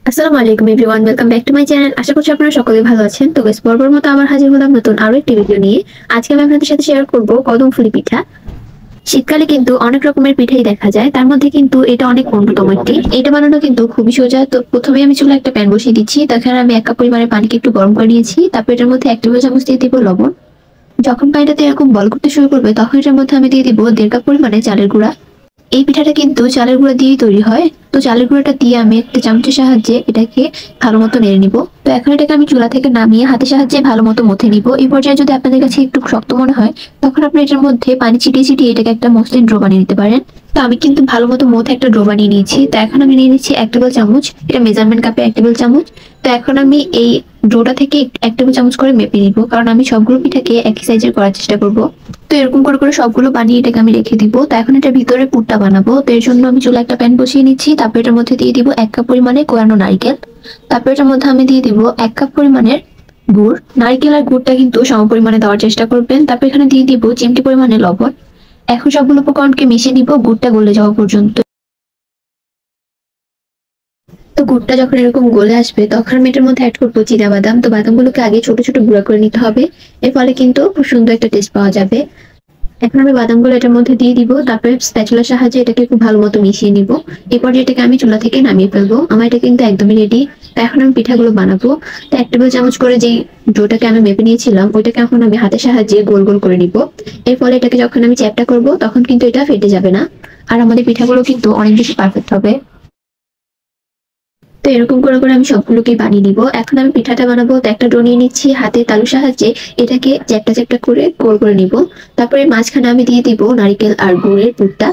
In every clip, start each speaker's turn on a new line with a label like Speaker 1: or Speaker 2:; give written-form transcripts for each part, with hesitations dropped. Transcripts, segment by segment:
Speaker 1: আসসালামু আলাইকুম everyone, welcome back to my channel. আশা করছি আপনারা সকলে ভালো আছেন। তো গাইস, পরপর মতো আবার হাজির হলাম নতুন আরো একটি ভিডিও নিয়ে। আজকে আমি আপনাদের সাথে শেয়ার করব কদম ফুলি পিঠা। শীতকালে কিন্তু অনেক রকমের পিঠাই দেখা যায়, তার মধ্যে কিন্তু এটা অনেক অন্যতম একটি। এটা বানানো কিন্তু খুবই সোজা। তো প্রথমে আমি চুলায় একটা প্যান বসিয়ে দিচ্ছি। তাছাড়া আমি 1 কাপ পরিমাণে পানিকে একটু গরম করে নিয়েছি। তারপর এটার মধ্যে 1 টেবিল চামচ দিয়ে দিব লবণ। যখন পানিটাতে এরকম বল করতে শুরু করবে, তখন এটার মধ্যে আমি দিয়ে দিব 1.5 কাপ পরিমাণে চালের গুঁড়া। এই পিঠাটা কিন্তু চালের গুঁড়া দিয়েই তৈরি হয়। তো চালের গুঁড়াটা দিয়ে আমি একটা চামচের সাহায্যে এটাকে ভালো মতো নেড়ে নিব। তো এখন এটাকে আমি চুলা থেকে নামিয়ে হাতের সাহায্যে ভালো মতো মথে নিব। এই পর্যায়ে যদি আপনাদের কাছে একটু শক্ত মনে হয়, তখন আপনি এটার মধ্যে পানি ছিটিয়ে ছিটিয়ে এটাকে একটা মসৃণ ডো বানিয়ে নিতে পারেন। তো আমি কিন্তু ভালো মতো মথে একটা ডো বানিয়ে নিয়েছি। তো এখন আমি নিয়ে নিচ্ছি 1 টেবিল চামচ, এটা মেজারমেন্ট কাপে 1 টেবিল চামচ। তো এখন আমি এই ডোটা থেকে 1 টেবিল চামচ করে মেপে নিব, কারণ আমি সবগুলো পিঠাকে একই সাইজের করার চেষ্টা করব। তো এরকম করে করে সবগুলো বানিয়ে এটাকে আমি রেখে দিব। তো এখন এটার ভিতরে পুরটা বানাবো। তো এর জন্য আমি চুলা একটা প্যান বসিয়ে নিচ্ছি। তারপর এটার মধ্যে দিয়ে দিব 1 কাপ পরিমাণে কোরানো নারকেল। তারপর এটার মধ্যে আমি দিয়ে দিব 1 কাপ পরিমাণের গুড়। নারকেল আর গুড়টা কিন্তু সম পরিমাণে দেওয়ার চেষ্টা করবেন। তারপর এখানে দিয়ে দিব চিমটি পরিমাণে লবণ। এখন সবগুলো উপকরণকে মিশিয়ে নিব গুড়টা গলে যাওয়া পর্যন্ত। তো গুড়টা যখন এরকম গলে আসবে, তখন আমি এটার মধ্যে অ্যাড করবো বাদাম। তো বাদামগুলোকে আগে ছোট ছোট গুঁড়া করে নিতে হবে। এর ফলে কিন্তু খুব সুন্দর একটা টেস্ট পাওয়া যাবে। এখন আমি বাদামগুলো এটার মধ্যে দিয়ে দিব। তারপরে স্প্যাচুলার সাহায্যে এটাকে খুব ভালো মতো মিশিয়ে নিব। এরপর এটাকে আমি চুলা থেকে নামিয়ে ফেলবো। আমার এটা কিন্তু একদমই রেডি। তো এখন আমি পিঠাগুলো বানাবো। তো 1 টেবিল চামচ করে যেই ডোটাকে আমি মেপে নিয়েছিলাম, ওইটাকে এখন আমি হাতের সাহায্যে গোল গোল করে নিব। এর ফলে এটাকে যখন আমি চ্যাপটা করব, তখন কিন্তু এটা ফেটে যাবে না। আর আমাদের পিঠাগুলো কিন্তু অনেক বেশি পারফেক্ট হবে। তো এরকম করে করে আমি সবগুলোকে বানিয়ে নিব। এখন আমি পিঠাটা বানাবো। তো একটা ডো নিয়ে নিচ্ছি, হাতে তালুর সাহায্যে এটাকে চ্যাপটা চ্যাপটা করে গোল করে নিব। তারপরে মাঝখানে আমি দিয়ে দিব নারকেল আর গুড়ের পুরটা।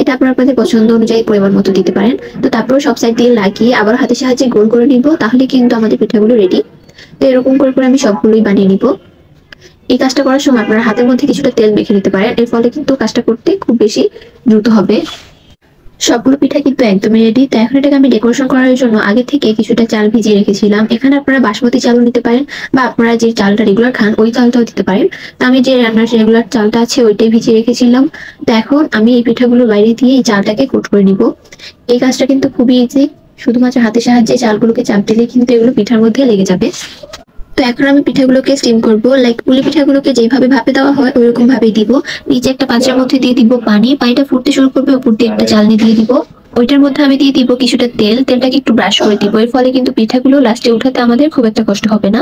Speaker 1: এটা আপনারা আপনাদের পছন্দ অনুযায়ী পরিমাণ মতো দিতে পারেন। তো তারপর সব সাইড দিয়ে লাগিয়ে আবার হাতের সাহায্যে গোল করে নিব। তাহলে কিন্তু আমাদের পিঠাগুলো রেডি। তো এরকম করে করে আমি সবগুলোই বানিয়ে নিব। এই কাজটা করার সময় আপনারা হাতের মধ্যে কিছুটা তেল মেখে নিতে পারেন। এর ফলে কিন্তু কাজটা করতে খুব বেশি দ্রুত হবে। সবগুলো পিঠা কিন্তু একদমই রেডি। তো এখন এটাকে আমি ডেকোরেশন করার জন্য আগে থেকে কিছুটা চাল ভিজিয়ে রেখেছিলাম। এখানে আপনারা বাসমতি চালও নিতে পারেন, বা আপনারা যে চালটা রেগুলার খান ওই চালটাও দিতে পারেন। তো আমি যে রান্নার রেগুলার চালটা আছে ওইটাই ভিজিয়ে রেখেছিলাম। তো এখন আমি এই পিঠাগুলো বাইরে দিয়ে এই চালটাকে কোট করে নিব। এই কাজটা কিন্তু খুবই ইজি। শুধুমাত্র হাতের সাহায্যে চালগুলোকে চাপ দিলে কিন্তু এগুলো পিঠার মধ্যে লেগে যাবে। তো এখন আমি পিঠাগুলোকে স্টিম করব। লাইক পুলি পিঠাগুলোকে যেভাবে ভাপে দেওয়া হয় ওইরকম ভাবেই দিব। নিচে একটা পাত্রের মধ্যে দিয়ে দিব পানি। পানিটা ফুটতে শুরু করবে, উপর দিয়ে একটা চালনি দিয়ে দিব। ওইটার মধ্যে আমি দিয়ে দিব কিছুটা তেল। তেলটাকে একটু ব্রাশ করে দিব। এর ফলে কিন্তু পিঠাগুলো লাস্টে উঠাতে আমাদের খুব একটা কষ্ট হবে না।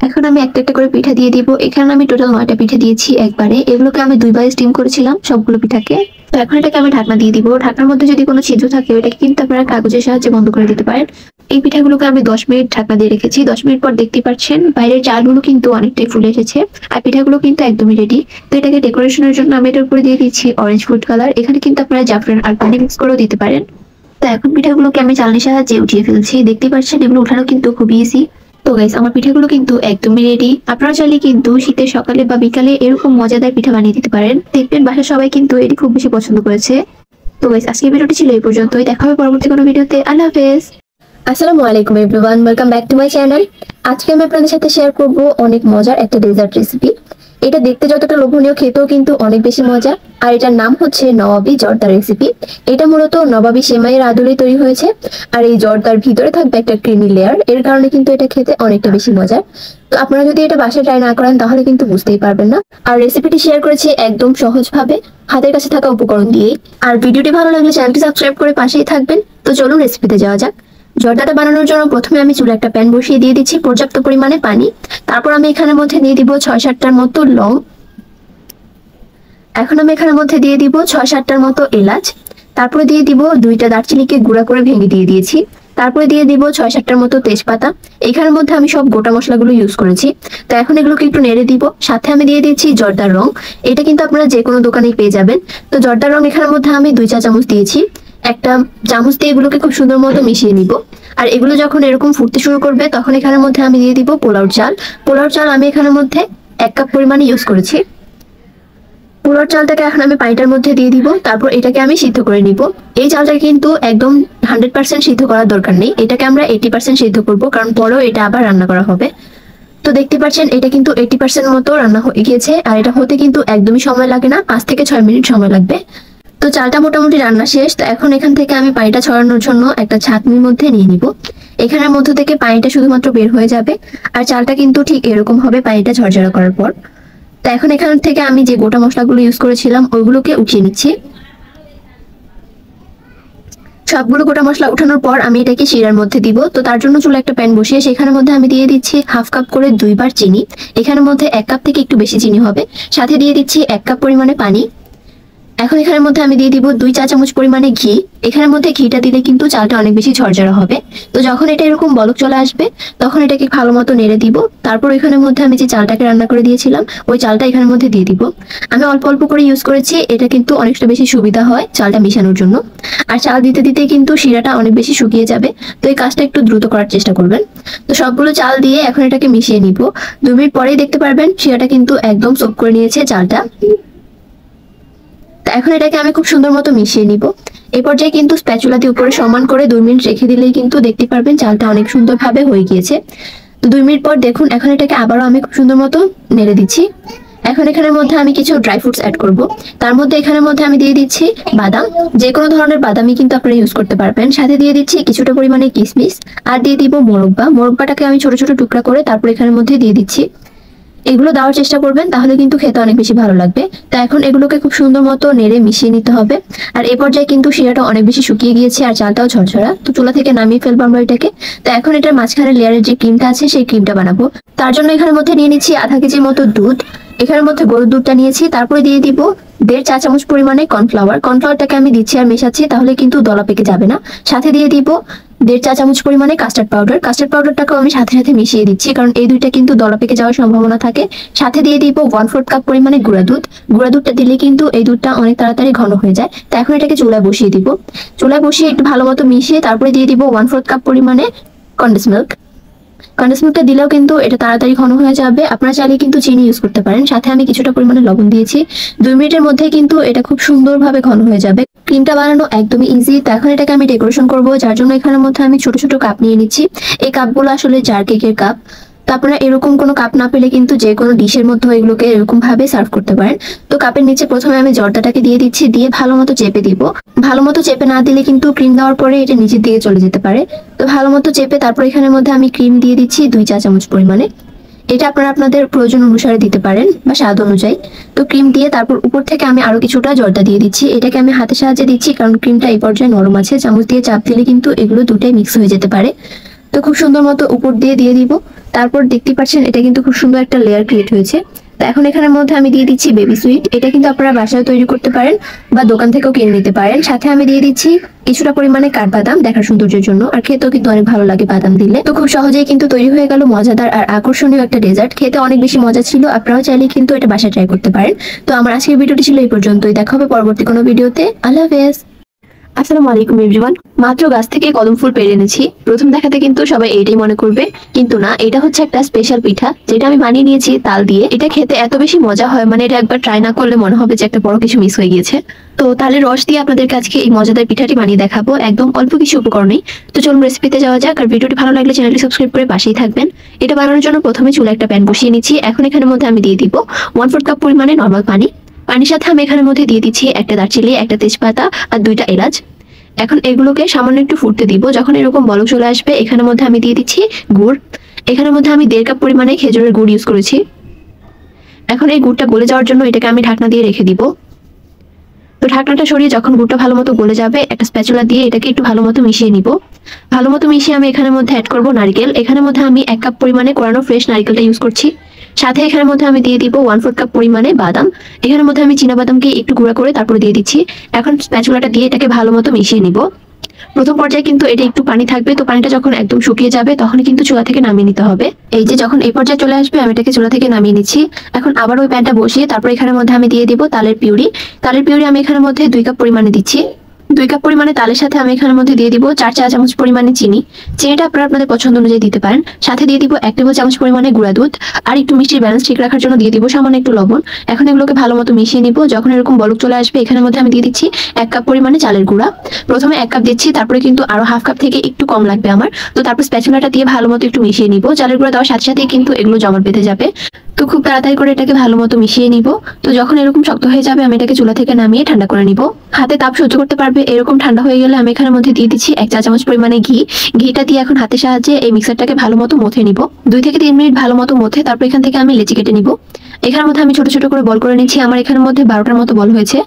Speaker 1: এখন আমি একটা একটা করে পিঠা দিয়ে দিব। এখানে আমি টোটাল 9টা পিঠা দিয়েছি একবারে। এগুলোকে আমি 2 বার স্টিম করেছিলাম সবগুলো পিঠাকে। তো এখন এটাকে আমি ঢাকনা দিয়ে দিব। ঢাকনার মধ্যে যদি কোনো ছিদ্র থাকে, ওটাকে কিন্তু আপনারা কাগজের সাহায্যে বন্ধ করে দিতে পারেন। এই পিঠাগুলোকে আমি 10 মিনিট ঢাকনা দিয়ে রেখেছি। 10 মিনিট পর দেখতে পাচ্ছেন বাইরের চালগুলো কিন্তু অনেকটাই ফুলে এসেছে, আর পিঠাগুলো কিন্তু একদমই রেডি। তো এটাকে ডেকোরেশনের জন্য আমি এটার উপরে দিয়ে দিচ্ছি অরেঞ্জ ফুড কালার। এখানে কিন্তু আপনারা জাফরান আর পানি মিক্স করেও দিতে পারেন। তো এখন পিঠাগুলোকে আমি চালনির সাহায্যে উঠিয়ে ফেলছি। দেখতে পাচ্ছেন এগুলো উঠানো কিন্তু খুবই ইজি। তো গাইস, আমার পিঠাগুলো কিন্তু একদমই রেডি। আপনারা চাইলে কিন্তু শীতের সকালে বা বিকালে এরকম মজাদার পিঠা বানিয়ে দিতে পারেন। দেখবেন বাসার সবাই কিন্তু এটি খুব বেশি পছন্দ করেছে। তো গাইস, আজকের ভিডিওটি ছিল এই পর্যন্তই। দেখা হবে পরবর্তী কোনো ভিডিওতে। আল্লাহ হাফেজ। আসসালামু আলাইকুম everyone, welcome back to my channel. আজকে আমি আপনাদের সাথে শেয়ার করব অনেক মজার একটা ডেজার্ট রেসিপি। এটা দেখতে যতটা লোভনীয়, খেতেও কিন্তু অনেক বেশি মজা। আর এটার নাম হচ্ছে নবাবী জর্দা রেসিপি। এটা মূলত নবাবী সেমাইয়ের আদলে তৈরি হয়েছে। আর এই জর্দার ভিতরে থাকবে একটা ক্রিমি লেয়ার। এর কারণে কিন্তু এটা খেতে অনেকটা বেশি মজার। তো আপনারা যদি এটা বাসায় ট্রাই না করেন, তাহলে কিন্তু বুঝতেই পারবেন না। আর রেসিপিটি শেয়ার করেছি একদম সহজভাবে, হাতের কাছে থাকা উপকরণ দিয়েই। আর ভিডিওটি ভালো লাগলে চ্যানেলটি সাবস্ক্রাইব করে পাশেই থাকবেন। তো চলুন রেসিপিতে যাওয়া যাক। জর্দাটা বানানোর জন্য প্রথমে আমি চুলে একটা প্যান বসিয়ে দিয়ে দিচ্ছি পর্যাপ্ত পরিমাণে পানি। তারপর আমি এখানের মধ্যে দিয়ে দিব 6-7টার মতো লং। এখন আমি এখানের মধ্যে দিয়ে দিব 6-7টার মতো এলাচ। তারপরে দিয়ে দিব 2টা দারচিনিকে গুঁড়া করে ভেঙে দিয়ে দিয়েছি। তারপরে দিয়ে দিব 6-7টার মতো তেজপাতা। এখানের মধ্যে আমি সব গোটা মশলাগুলো ইউজ করেছি। তো এখন এগুলোকে একটু নেড়ে দিব। সাথে আমি দিয়ে দিচ্ছি জর্দার রং। এটা কিন্তু আপনারা যে কোনো দোকানেই পেয়ে যাবেন। তো জর্দার রং এখানের মধ্যে আমি 2 চা চামচ দিয়েছি। একটা চামচ দিয়ে এগুলোকে খুব সুন্দর মতো মিশিয়ে নিব। আর এগুলো যখন এরকম ফুটতে শুরু করবে, তখন এখানের মধ্যে আমি দিয়ে দিব পোলাওর চাল। পোলাওর চাল আমি এখানের মধ্যে 1 কাপ পরিমাণে ইউজ করেছি। পোলাওর চালটাকে এখন আমি পানিটার মধ্যে দিয়ে দিব। তারপর এটাকে আমি সিদ্ধ করে নিব। এই চালটাকে কিন্তু একদম 100% সিদ্ধ করার দরকার নেই। এটাকে আমরা 80% সিদ্ধ করব, কারণ পরেও এটা আবার রান্না করা হবে। তো দেখতে পাচ্ছেন এটা কিন্তু 80% মতো রান্না হয়ে গিয়েছে। আর এটা হতে কিন্তু একদমই সময় লাগে না, 5 থেকে 6 মিনিট সময় লাগবে। তো চালটা মোটামুটি রান্না শেষ। তো এখন এখান থেকে আমি পানিটা ছড়ানোর জন্য একটা ছাঁকনির মধ্যে নিয়ে নিব। এখানের মধ্য থেকে পানিটা শুধুমাত্র বের হয়ে যাবে। আর চালটা কিন্তু ঠিক এরকম হবে পানিটা ঝরঝরা করার পর। তো এখন এখান থেকে আমি যে গোটা মশলাগুলো ইউজ করেছিলাম ওইগুলোকে উঠিয়ে নিচ্ছি। সবগুলো গোটা মশলা উঠানোর পর আমি এটাকে শিরার মধ্যে দিব। তো তার জন্য চুলা একটা প্যান বসিয়ে সেখানের মধ্যে আমি দিয়ে দিচ্ছি হাফ কাপ করে 2 বার চিনি। এখানের মধ্যে 1 কাপ থেকে একটু বেশি চিনি হবে। সাথে দিয়ে দিচ্ছি 1 কাপ পরিমাণে পানি। এখন এখানের মধ্যে আমি দিয়ে দিব 2 চা চামচ পরিমাণে ঘি। এখানের মধ্যে ঘিটা দিলে কিন্তু চালটা অনেক বেশি ঝরঝরা হবে। তো যখন এটা এরকম বলক চলে আসবে তখন এটাকে ভালো মতো নেড়ে দিব। তারপর এখানের মধ্যে আমি যে চালটাকে রান্না করে দিয়েছিলাম ওই চালটা এখানের মধ্যে দিয়ে দিব। আমি অল্প অল্প করে ইউজ করেছি, এটা কিন্তু অনেকটা বেশি সুবিধা হয় চালটা মিশানোর জন্য। আর চাল দিতে দিতে কিন্তু শিরাটা অনেক বেশি শুকিয়ে যাবে, তো এই কাজটা একটু দ্রুত করার চেষ্টা করবেন। তো সবগুলো চাল দিয়ে এখন এটাকে মিশিয়ে নিব। 2 মিনিট পরেই দেখতে পারবেন শিরাটা কিন্তু একদম সোক করে নিয়েছে চালটা। এখন এটাকে আমি খুব সুন্দর মতো মিশিয়ে নিব। এই পর্যায়ে কিন্তু স্প্যাচুলা দিয়ে উপরে সমান করে 2 মিনিট রেখে দিলেই কিন্তু দেখতে পারবেন চালটা অনেক সুন্দরভাবে হয়ে গিয়েছে। তো 2 মিনিট পর দেখুন এখন এটাকে আবারও আমি খুব সুন্দর মতো নেড়ে দিচ্ছি। এখন এখানের মধ্যে আমি কিছু ড্রাই ফ্রুটস অ্যাড করব। তার মধ্যে এখানের মধ্যে আমি দিয়ে দিচ্ছি বাদাম, যে কোনো ধরনের বাদামই কিন্তু আপনারা ইউজ করতে পারবেন। সাথে দিয়ে দিচ্ছি কিছুটা পরিমাণে কিশমিশ, আর দিয়ে দিব মোরব্বা। মোরব্বাটাকে আমি ছোট ছোট টুকরা করে তারপর এখানের মধ্যে দিয়ে দিচ্ছি। এগুলো দেওয়ার চেষ্টা করবেন, তাহলে কিন্তু খেতে অনেক বেশি ভালো লাগবে। তো এখন এগুলোকে খুব সুন্দর মতো নেড়ে মিশিয়ে নিতে হবে। আর এই পর্যায়ে কিন্তু শিরাটা অনেক বেশি শুকিয়ে গিয়েছে আর চালটাও ঝরঝরা। তো চুলা থেকে নামিয়ে ফেলবো আমরা এটাকে। তো এখন এটার মাঝখানে লেয়ারের যে ক্রিমটা আছে সেই ক্রিমটা বানাবো। তার জন্য এখানের মধ্যে নিয়ে নিচ্ছি আধা কেজির মতো দুধ। এখানের মধ্যে গরুর দুধটা নিয়েছি। তারপরে দিয়ে দিব 1.5 চা চামচ পরিমাণে কর্নফ্লাওয়ার। কর্নফ্লাওয়ারটাকে আমি দিচ্ছি আর মেশাচ্ছি, তাহলে কিন্তু দলা পেকে যাবে না। সাথে দিয়ে দিব 1.5 চা চামচ পরিমাণে কাস্টার্ড পাউডার। কাস্টার্ড পাউডারটাকে আমি সাথে সাথে মিশিয়ে দিচ্ছি, কারণ এই দুইটা কিন্তু দলা পেকে যাওয়ার সম্ভাবনা থাকে। সাথে দিয়ে দিব 1/4 কাপ পরিমাণে গুঁড়া দুধ। গুঁড়া দুধটা দিলে কিন্তু এই দুধটা অনেক তাড়াতাড়ি ঘন হয়ে যায়। তো এখন এটাকে চুলায় বসিয়ে দিব। চুলায় বসিয়ে একটু ভালো মতো মিশিয়ে তারপরে দিয়ে দিব 1/4 কাপ পরিমাণে কনডেন্স মিল্ক। কনডেন্স মিল্কটা দিলেও কিন্তু এটা তাড়াতাড়ি ঘন হয়ে যাবে। আপনারা চাইলে কিন্তু চিনি ইউজ করতে পারেন। সাথে আমি কিছুটা পরিমাণে লবণ দিয়েছি। 2 মিনিটের মধ্যে কিন্তু এটা খুব সুন্দরভাবে ঘন হয়ে যাবে। ক্রিমটা বানানো একদমই ইজি। তো এখন এটাকে আমি ডেকোরেশন করব, যার জন্য এখানের মধ্যে আমি ছোট ছোট কাপ নিয়ে নিচ্ছি। এই কাপগুলো আসলে জার কেকের কাপ। তো আপনারা এরকম কোনো কাপ না পেলে কিন্তু যে কোনো ডিশের মধ্যে এগুলোকে এরকম ভাবে সার্ভ করতে পারেন। তো কাপের নিচে প্রথমে আমি জর্দাটাকে দিয়ে দিচ্ছি, দিয়ে ভালো মতো চেপে দিব। ভালো মতো চেপে না দিলে কিন্তু ক্রিম দেওয়ার পরে এটা নিচের দিকে চলে যেতে পারে। তো ভালো মতো চেপে তারপর এখানের মধ্যে আমি ক্রিম দিয়ে দিচ্ছি 2 চা চামচ পরিমাণে। এটা আপনারা আপনাদের প্রয়োজন অনুসারে দিতে পারেন বা স্বাদ অনুযায়ী। তো ক্রিম দিয়ে তারপর উপর থেকে আমি আরো কিছুটা জর্দা দিয়ে দিচ্ছি। এটাকে আমি হাতের সাহায্যে দিচ্ছি, কারণ ক্রিমটা এই পর্যায়ে নরম আছে। চামচ দিয়ে চাপ দিলে কিন্তু এগুলো দুটাই মিক্স হয়ে যেতে পারে। তো খুব সুন্দর মতো উপর দিয়ে দিব। তারপর দেখতে পাচ্ছেন এটা কিন্তু খুব সুন্দর একটা লেয়ার ক্রিয়েট হয়েছে। তো এখন এখানের মধ্যে আমি দিয়ে দিচ্ছি বেবি সুইট। এটা কিন্তু আপনারা বাসায় তৈরি করতে পারেন বা দোকান থেকেও কিনে নিতে পারেন। সাথে আমি দিয়ে দিচ্ছি কিছুটা পরিমাণে কাঠবাদাম, দেখার সৌন্দর্যের জন্য। আর খেতেও কিন্তু অনেক ভালো লাগে বাদাম দিলে। তো খুব সহজেই কিন্তু তৈরি হয়ে গেল মজাদার আর আকর্ষণীয় একটা ডেজার্ট। খেতে অনেক বেশি মজা ছিল। আপনারাও চাইলে কিন্তু এটা বাসায় ট্রাই করতে পারেন। তো আমার আজকের ভিডিওটি ছিল এই পর্যন্তই। দেখা হবে পরবর্তী কোনো ভিডিওতে। আল্লাহ হাফেজ। আসসালামু আলাইকুম এভরিওয়ান। মাত্র গাছ থেকে কদম ফুল পেড়ে এনেছি। প্রথম দেখাতে কিন্তু সবাই এইটাই মনে করবে, কিন্তু না, এটা হচ্ছে একটা স্পেশাল পিঠা যেটা আমি বানিয়ে নিয়েছি তাল দিয়ে। এটা খেতে এত বেশি মজা হয়, মানে এটা একবার ট্রাই না করলে মনে হবে যে একটা বড় কিছু মিস হয়ে গিয়েছে। তো তালের রস দিয়ে আপনাদের কাছে এই মজাদার পিঠাটি বানিয়ে দেখাবো, একদম অল্প কিছু উপকরণেই। তো চলুন রেসিপিতে যাওয়া যাক। আর ভিডিওটি ভালো লাগলে চ্যানেলটি সাবস্ক্রাইব করে পাশেই থাকবেন। এটা বানানোর জন্য প্রথমে চুলা একটা প্যান বসিয়ে নিচ্ছি। এখন এখানের মধ্যে আমি দিয়ে দিব 1/4 কাপ পরিমাণে নরমাল পানি। পানির সাথে আমি এখানের মধ্যে দিয়ে দিচ্ছি একটা দারচিনি, একটা তেজপাতা আর 2টা এলাচ। এখন এগুলোকে সামান্য একটু ফুটতে দিব। যখন এরকম বলক চলে আসবে এখানের মধ্যে আমি দিয়ে দিচ্ছি গুড়। এখানের মধ্যে আমি 1.5 কাপ পরিমাণে খেজুরের গুড় ইউজ করেছি। এখন এই গুড়টা গলে যাওয়ার জন্য এটাকে আমি ঢাকনা দিয়ে রেখে দিব। তো ঢাকনাটা সরিয়ে যখন গুড়টা ভালো মতো গলে যাবে একটা স্প্যাচুলা দিয়ে এটাকে একটু ভালো মতো মিশিয়ে নিব। ভালো মতো মিশিয়ে আমি এখানের মধ্যে অ্যাড করব নারকেল। এখানের মধ্যে আমি 1 কাপ পরিমাণে কোরানো ফ্রেশ নারকেলটা ইউজ করছি। সাথে এখানের মধ্যে আমি দিয়ে দিব 1/4 কাপ পরিমাণে বাদাম। এখানের মধ্যে আমি চীনা বাদামকে একটু গুঁড়া করে তারপরে দিয়ে দিচ্ছি। এখন স্প্যাচুলাটা দিয়ে এটাকে ভালো মতো মিশিয়ে নিব। প্রথম পর্যায়ে কিন্তু এটা একটু পানি থাকবে। তো পানিটা যখন একদম শুকিয়ে যাবে তখন কিন্তু চুলা থেকে নামিয়ে নিতে হবে। এই যে যখন এই পর্যায়ে চলে আসবে আমি এটাকে চুলা থেকে নামিয়ে নিচ্ছি। এখন আবার ওই প্যানটা বসিয়ে তারপর এখানের মধ্যে আমি দিয়ে দিব তালের পিউরি। তালের পিউরি আমি এখানের মধ্যে 2 কাপ পরিমাণে দিচ্ছি। 2 কাপ পরিমাণে তালের সাথে আমি এখানের মধ্যে দিয়ে দিব 4 চা চামচ পরিমাণে চিনি। চিনিটা আপনারা আপনাদের পছন্দ অনুযায়ী দিতে পারেন। সাথে দিয়ে দিব 1 টেবিল চামচ পরিমাণে গুঁড়া দুধ। আর একটু মিষ্টির ব্যালেন্স ঠিক রাখার জন্য দিয়ে দিব সামান্য একটু লবণ। এখন এগুলোকে ভালো মতো মিশিয়ে নিব। যখন এরকম বলক চলে আসবে এখানের মধ্যে আমি দিয়ে দিচ্ছি 1 কাপ পরিমাণে চালের গুঁড়া। প্রথমে 1 কাপ দিচ্ছি, তারপরে কিন্তু আরো হাফ কাপ থেকে একটু কম লাগবে আমার। তো তারপর স্প্যাচুলাটা দিয়ে ভালো মতো একটু মিশিয়ে নিব। চালের গুঁড়া দেওয়ার সাথে সাথে কিন্তু এগুলো জমাট বেঁধে যাবে। তো খুব তাড়াতাড়ি করে এটাকে ভালো মতো মিশিয়ে নিব। তো যখন এরকম শক্ত হয়ে যাবে আমি এটাকে চুলা থেকে নামিয়ে ঠান্ডা করে নিব। হাতে তাপ সহ্য করতে পারবে এরকম ঠান্ডা হয়ে গেলে আমি এখানের মধ্যে দিয়ে দিচ্ছি 1 চা চামচ পরিমাণে ঘি। ঘিটা দিয়ে এখন হাতের সাহায্যে এই মিক্সারটাকে ভালো মতো মথে নিব। 2 থেকে 3 মিনিট ভালো মতো মথে তারপর এখান থেকে আমি লেচি কেটে নিব। এখানের মধ্যে আমি ছোট ছোট করে বল করে নিচ্ছি। আমার এখানের মধ্যে 12টার মতো বল হয়েছে।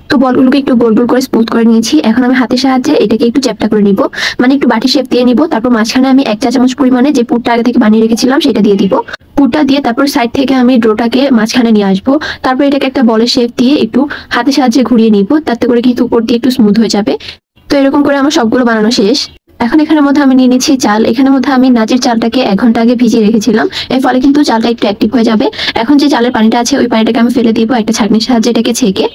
Speaker 1: তো বলগুলোকে একটু গোল গোল করে স্মুথ করে নিয়েছি। এখন আমি হাতের সাহায্যে এটাকে একটু চ্যাপ্টা করে নিব, মানে একটু বাটি শেপ দিয়ে নিব। তারপর মাঝখানে আমি 1 চা চামচ পরিমাণে যে পুরটা আগে থেকে বানিয়ে রেখেছিলাম সেটা দিয়ে দিব। পুরটা দিয়ে তারপর সাইড থেকে আমি ডোটাকে মাঝখানে নিয়ে আসবো। তারপর এটাকে একটা বলের শেপ দিয়ে একটু হাতের সাহায্যে ঘুরিয়ে নিব, তাতে করে কিন্তু উপর দিয়ে একটু স্মুথ হয়ে যাবে। তো এরকম করে আমার সবগুলো বানানো শেষ। এখন এখানের মধ্যে আমি নিয়ে নিচ্ছি চাল। এখানের মধ্যে আমি নাচের চালটাকে 1 ঘন্টা আগে ভিজিয়ে রেখেছিলাম, এর ফলে কিন্তু চালটা একটু অ্যাক্টিভ হয়ে যাবে। এখন যে চালের পানিটা আছে ওই পানিটাকে আমি ফেলে দিব একটা ছাঁকনির সাহায্যে এটাকে ছেঁকে।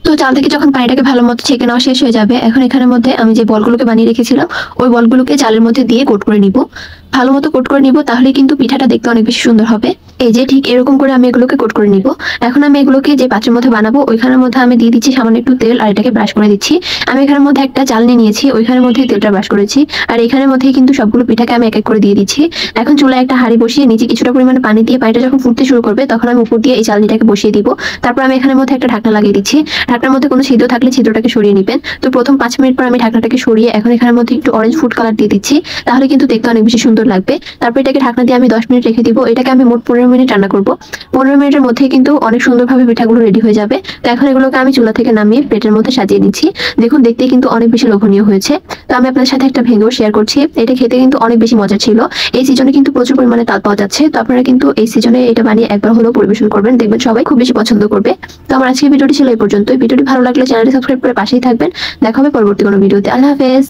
Speaker 1: তো চাল থেকে যখন পানিটাকে ভালো মতো ছেঁকে নেওয়া শেষ হয়ে যাবে, এখন এখানের মধ্যে আমি যে বলগুলোকে বানিয়ে রেখেছিলাম ওই বলগুলোকে চালের মধ্যে দিয়ে কোট করে নিব, ভালো মতো কোট করে নিব। তাহলে কিন্তু পিঠাটা দেখতে অনেক বেশি সুন্দর হবে। এই যে ঠিক এরকম করে আমি এগুলোকে কোট করে নিব। এখন আমি এগুলোকে যে পাত্রের মধ্যে বানাবো ওইখানের মধ্যে আমি দিয়ে দিচ্ছি সামান্য একটু তেল আর এটাকে ব্রাশ করে দিচ্ছি। আমি এখানের মধ্যে একটা চালনি নিয়েছি, ওইখানের মধ্যে তেলটা ব্রাশ করেছি আর এখানের মধ্যেই কিন্তু সবগুলো পিঠাকে আমি এক এক করে দিয়ে দিচ্ছি। এখন চুলায় একটা হাঁড়ি বসিয়ে নিচে কিছুটা পরিমাণে পানি দিয়ে পানিটা যখন ফুটতে শুরু করবে তখন আমি উপর দিয়ে এই চালনিটাকে বসিয়ে দিব। তারপর আমি এখানের মধ্যে একটা ঢাকনা লাগিয়ে দিচ্ছি। ঢাকনার মধ্যে কোনো ছিদ্র থাকলে ছিদ্রটাকে সরিয়ে নেবেন। তো প্রথম 5 মিনিট পর আমি ঢাকনাটাকে সরিয়ে এখন এখানের মধ্যে একটু অরেঞ্জ ফুড কালার দিয়ে দিচ্ছি, তাহলে কিন্তু দেখতে অনেক বেশি সুন্দর লাগবে। তারপর এটাকে ঢাকনা দিয়ে আমি 10 মিনিট রেখে দিব। এটাকে আমি মোট 15 মিনিট রান্না করব। 15 মিনিটের মধ্যে কিন্তু অনেক সুন্দরভাবে পিঠাগুলো রেডি হয়ে যাবে। তো এখন এগুলোকে আমি চুলা থেকে নামিয়ে প্লেটের মধ্যে সাজিয়ে নিচ্ছি। দেখুন দেখতে কিন্তু অনেক বেশি লোভনীয় হয়েছে। তো আমি আপনাদের সাথে একটা ভেঙেও শেয়ার করছি। এটা খেতে কিন্তু অনেক বেশি মজা ছিল। এই সিজনে কিন্তু প্রচুর পরিমাণে তাল পাওয়া যাচ্ছে। তো আপনারা কিন্তু এই সিজনে এটা বানিয়ে একবার হলেও পরিবেশন করবেন, দেখবেন সবাই খুব বেশি পছন্দ করবে। তো আমার আজকের ভিডিওটি ছিল এই পর্যন্ত। ভিডিওটি ভালো লাগলে চ্যানেলটি সাবস্ক্রাইব করে পাশেই থাকবেন। দেখা হবে পরবর্তী কোনো ভিডিওতে। আল্লাহ হাফেজ।